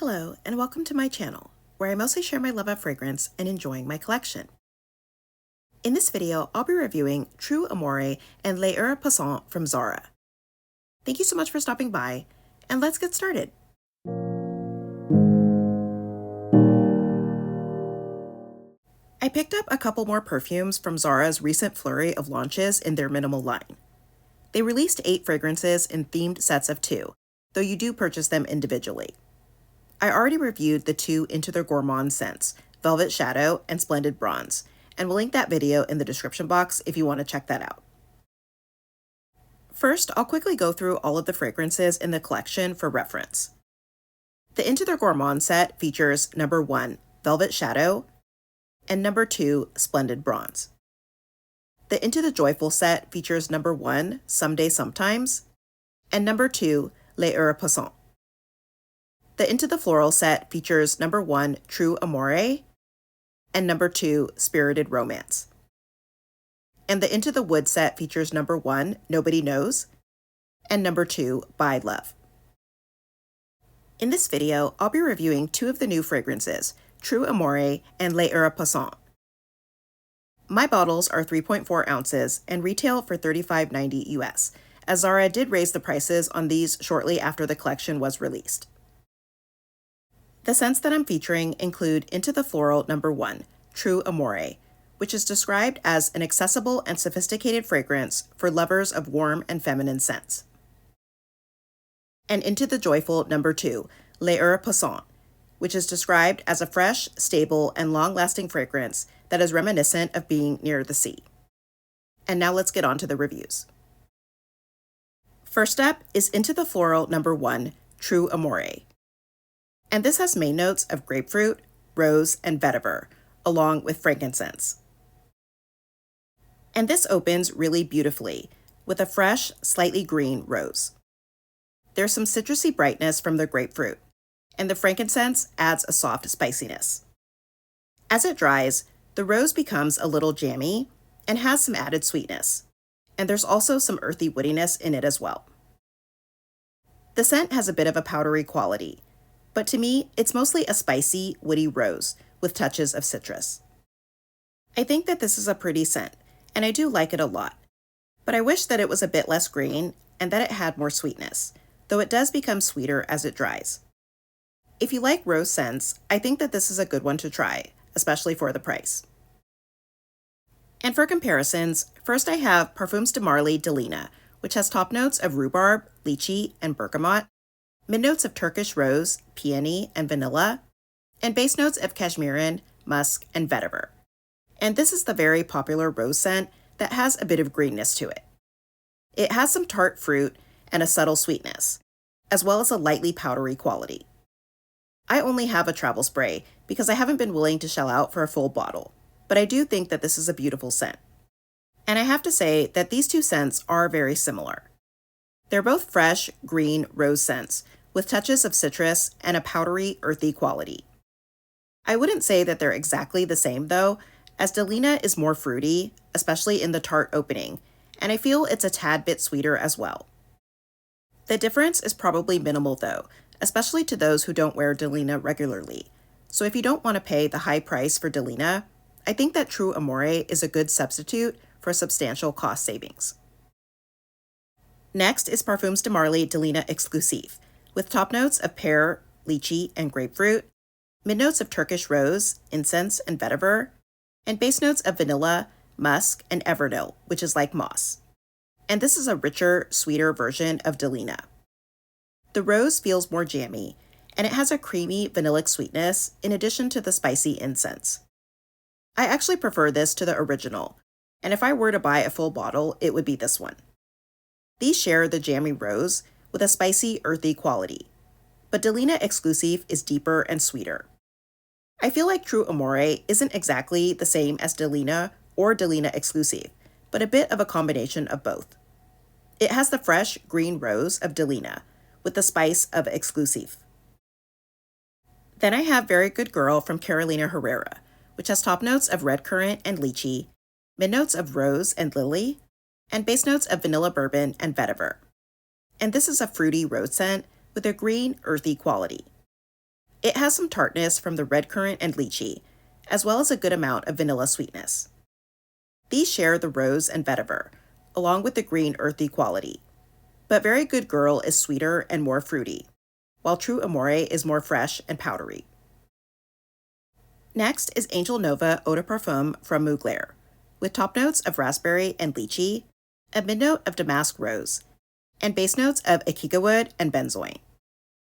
Hello, and welcome to my channel, where I mostly share my love of fragrance and enjoying my collection. In this video, I'll be reviewing True Amore and Leira Passant from Zara. Thank you so much for stopping by, and let's get started. I picked up a couple more perfumes from Zara's recent flurry of launches in their minimal line. They released 8 fragrances in themed sets of 2, though you do purchase them individually. I already reviewed the 2 Into the Gourmand scents, Velvet Shadow and Splendid Bronze, and will link that video in the description box if you want to check that out. First, I'll quickly go through all of the fragrances in the collection for reference. The Into the Gourmand set features number 1, Velvet Shadow, and number 2, Splendid Bronze. The Into the Joyful set features number 1, Someday Sometimes, and number 2, Leira Passant. The Into the Floral set features number 1, True Amore, and number 2, Spirited Romance. And the Into the Wood set features number 1, Nobody Knows, and number 2, By Love. In this video, I'll be reviewing 2 of the new fragrances, True Amore and Leira Passant. My bottles are 3.4 ounces and retail for $35.90 US, as Zara did raise the prices on these shortly after the collection was released. The scents that I'm featuring include Into the Floral number 1, True Amore, which is described as an accessible and sophisticated fragrance for lovers of warm and feminine scents. And Into the Joyful number 2, Leira Passant, which is described as a fresh, stable, and long-lasting fragrance that is reminiscent of being near the sea. And now let's get on to the reviews. First up is Into the Floral number 1, True Amore. And this has main notes of grapefruit, rose, and vetiver, along with frankincense. And this opens really beautifully, with a fresh, slightly green rose. There's some citrusy brightness from the grapefruit, and the frankincense adds a soft spiciness. As it dries, the rose becomes a little jammy and has some added sweetness, and there's also some earthy woodiness in it as well. The scent has a bit of a powdery quality, but to me, it's mostly a spicy, woody rose with touches of citrus. I think that this is a pretty scent, and I do like it a lot, but I wish that it was a bit less green and that it had more sweetness, though it does become sweeter as it dries. If you like rose scents, I think that this is a good one to try, especially for the price. And for comparisons, first I have Parfums de Marly Delina, which has top notes of rhubarb, lychee, and bergamot, mid notes of Turkish rose, peony, and vanilla, and base notes of cashmeran, musk, and vetiver. And this is the very popular rose scent that has a bit of greenness to it. It has some tart fruit and a subtle sweetness, as well as a lightly powdery quality. I only have a travel spray because I haven't been willing to shell out for a full bottle, but I do think that this is a beautiful scent. And I have to say that these 2 scents are very similar. They're both fresh, green rose scents, with touches of citrus and a powdery, earthy quality. I wouldn't say that they're exactly the same though, as Delina is more fruity, especially in the tart opening, and I feel it's a tad bit sweeter as well. The difference is probably minimal though, especially to those who don't wear Delina regularly. So if you don't want to pay the high price for Delina, I think that True Amore is a good substitute for substantial cost savings. Next is Parfums de Marly Delina Exclusif, with top notes of pear, lychee, and grapefruit, mid notes of Turkish rose, incense, and vetiver, and base notes of vanilla, musk, and evernote, which is like moss. And this is a richer, sweeter version of Delina. The rose feels more jammy, and it has a creamy vanillic sweetness in addition to the spicy incense. I actually prefer this to the original, and if I were to buy a full bottle, it would be this one. These share the jammy rose with a spicy, earthy quality, but Delina Exclusif is deeper and sweeter. I feel like True Amore isn't exactly the same as Delina or Delina Exclusif, but a bit of a combination of both. It has the fresh, green rose of Delina, with the spice of Exclusif. Then I have Very Good Girl from Carolina Herrera, which has top notes of red currant and lychee, mid notes of rose and lily, and base notes of vanilla bourbon and vetiver. And this is a fruity rose scent with a green, earthy quality. It has some tartness from the red currant and lychee, as well as a good amount of vanilla sweetness. These share the rose and vetiver, along with the green earthy quality. But Very Good Girl is sweeter and more fruity, while True Amore is more fresh and powdery. Next is Angel Nova Eau de Parfum from Mugler, with top notes of raspberry and lychee, a mid-note of damask rose, and base notes of acacia wood and benzoin.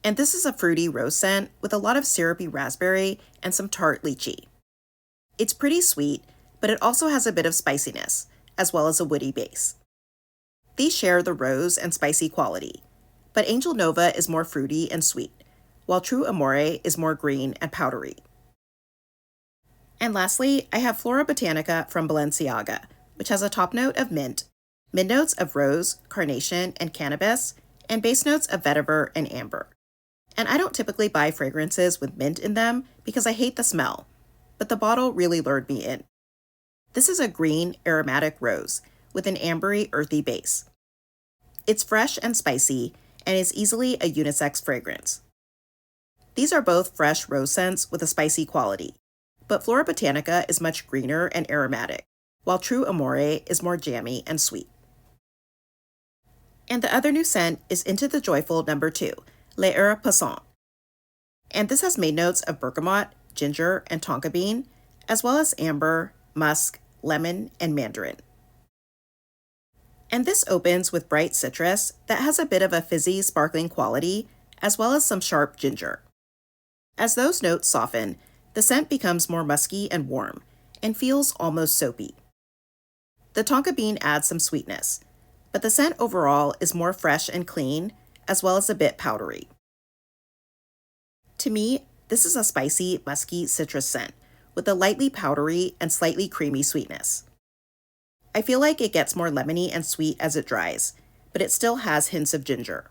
And this is a fruity rose scent with a lot of syrupy raspberry and some tart lychee. It's pretty sweet, but it also has a bit of spiciness, as well as a woody base. These share the rose and spicy quality, but Angel Nova is more fruity and sweet, while True Amore is more green and powdery. And lastly, I have Florabotanica from Balenciaga, which has a top note of mint, mid-notes of rose, carnation, and cannabis, and base notes of vetiver and amber. And I don't typically buy fragrances with mint in them because I hate the smell, but the bottle really lured me in. This is a green, aromatic rose with an ambery, earthy base. It's fresh and spicy and is easily a unisex fragrance. These are both fresh rose scents with a spicy quality, but Florabotanica is much greener and aromatic, while True Amore is more jammy and sweet. And the other new scent is Into the Joyful No. 2, Leira Passant. And this has made notes of bergamot, ginger, and tonka bean, as well as amber, musk, lemon, and mandarin. And this opens with bright citrus that has a bit of a fizzy, sparkling quality, as well as some sharp ginger. As those notes soften, the scent becomes more musky and warm, and feels almost soapy. The tonka bean adds some sweetness, but the scent overall is more fresh and clean, as well as a bit powdery. To me, this is a spicy, musky citrus scent, with a lightly powdery and slightly creamy sweetness. I feel like it gets more lemony and sweet as it dries, but it still has hints of ginger.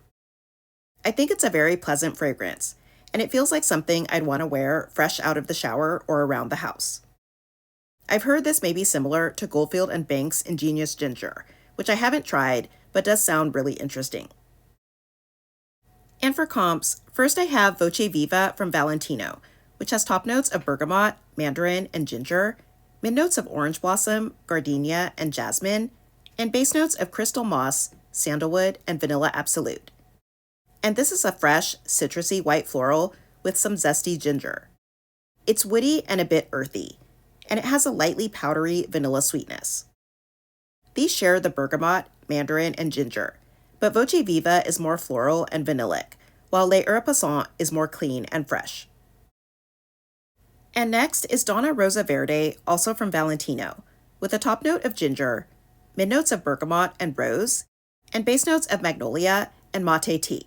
I think it's a very pleasant fragrance, and it feels like something I'd want to wear fresh out of the shower or around the house. I've heard this may be similar to Goldfield & Bank's Ingenious Ginger, which I haven't tried, but does sound really interesting. And for comps, first I have Voce Viva from Valentino, which has top notes of bergamot, mandarin, and ginger, mid notes of orange blossom, gardenia, and jasmine, and base notes of crystal moss, sandalwood, and vanilla absolute. And this is a fresh, citrusy white floral with some zesty ginger. It's woody and a bit earthy, and it has a lightly powdery vanilla sweetness. These share the bergamot, mandarin, and ginger, but Voce Viva is more floral and vanillic, while Leira Passant is more clean and fresh. And next is Donna Rosa Verde, also from Valentino, with a top note of ginger, mid notes of bergamot and rose, and base notes of magnolia and mate tea.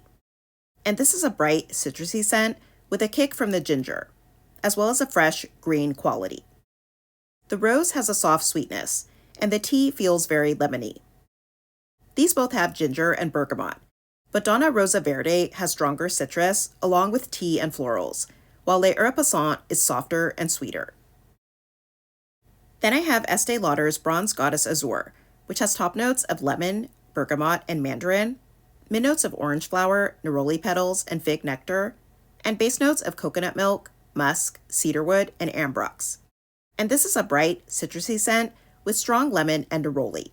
And this is a bright, citrusy scent with a kick from the ginger, as well as a fresh, green quality. The rose has a soft sweetness, and the tea feels very lemony. These both have ginger and bergamot, but Donna Rosa Verde has stronger citrus along with tea and florals, while Leira Passant is softer and sweeter. Then I have Estee Lauder's Bronze Goddess Azur, which has top notes of lemon, bergamot, and mandarin, mid notes of orange flower, neroli petals, and fig nectar, and base notes of coconut milk, musk, cedarwood, and ambrox. And this is a bright, citrusy scent with strong lemon and neroli.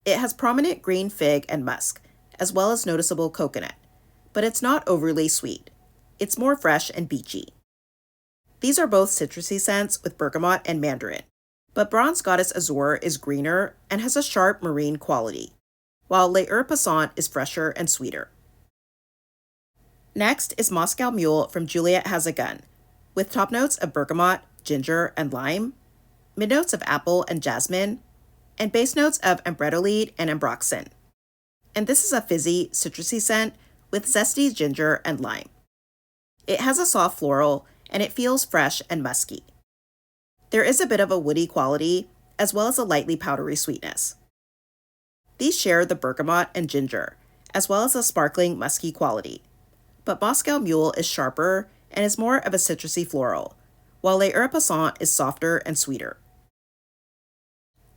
It has prominent green fig and musk, as well as noticeable coconut, but it's not overly sweet. It's more fresh and beachy. These are both citrusy scents with bergamot and mandarin, but Bronze Goddess Azur is greener and has a sharp marine quality, while Leira Passant is fresher and sweeter. Next is Moscow Mule from Juliette Has a Gun, with top notes of bergamot, ginger, and lime, mid notes of apple and jasmine, and base notes of ambretolide and ambroxan. And this is a fizzy, citrusy scent with zesty ginger and lime. It has a soft floral, and it feels fresh and musky. There is a bit of a woody quality, as well as a lightly powdery sweetness. These share the bergamot and ginger, as well as a sparkling musky quality. But Moscow Mule is sharper and is more of a citrusy floral, while Leira Passant is softer and sweeter.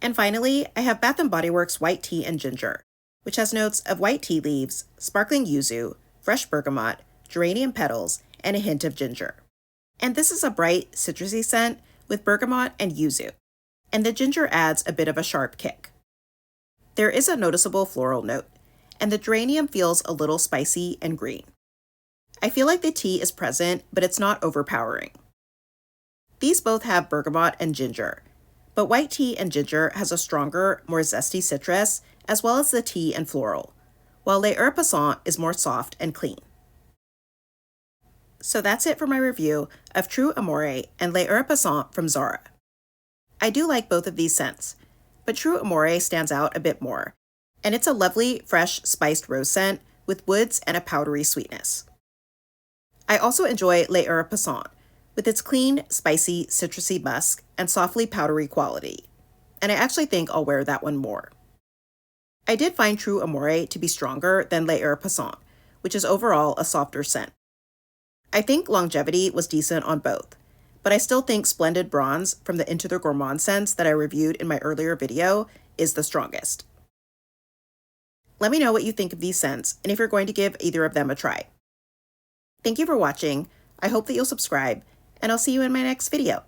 And finally, I have Bath & Body Works White Tea and Ginger, which has notes of white tea leaves, sparkling yuzu, fresh bergamot, geranium petals, and a hint of ginger. And this is a bright, citrusy scent with bergamot and yuzu, and the ginger adds a bit of a sharp kick. There is a noticeable floral note, and the geranium feels a little spicy and green. I feel like the tea is present, but it's not overpowering. These both have bergamot and ginger, but white tea and ginger has a stronger, more zesty citrus, as well as the tea and floral, while Leira Passant is more soft and clean. So that's it for my review of True Amore and Leira Passant from Zara. I do like both of these scents, but True Amore stands out a bit more, and it's a lovely, fresh, spiced rose scent with woods and a powdery sweetness. I also enjoy Leira Passant, with its clean, spicy, citrusy musk and softly powdery quality, and I actually think I'll wear that one more. I did find True Amore to be stronger than Leira Passant, which is overall a softer scent. I think longevity was decent on both, but I still think Splendid Bronze from the Into the Gourmand scents that I reviewed in my earlier video is the strongest. Let me know what you think of these scents and if you're going to give either of them a try. Thank you for watching. I hope that you'll subscribe, and I'll see you in my next video.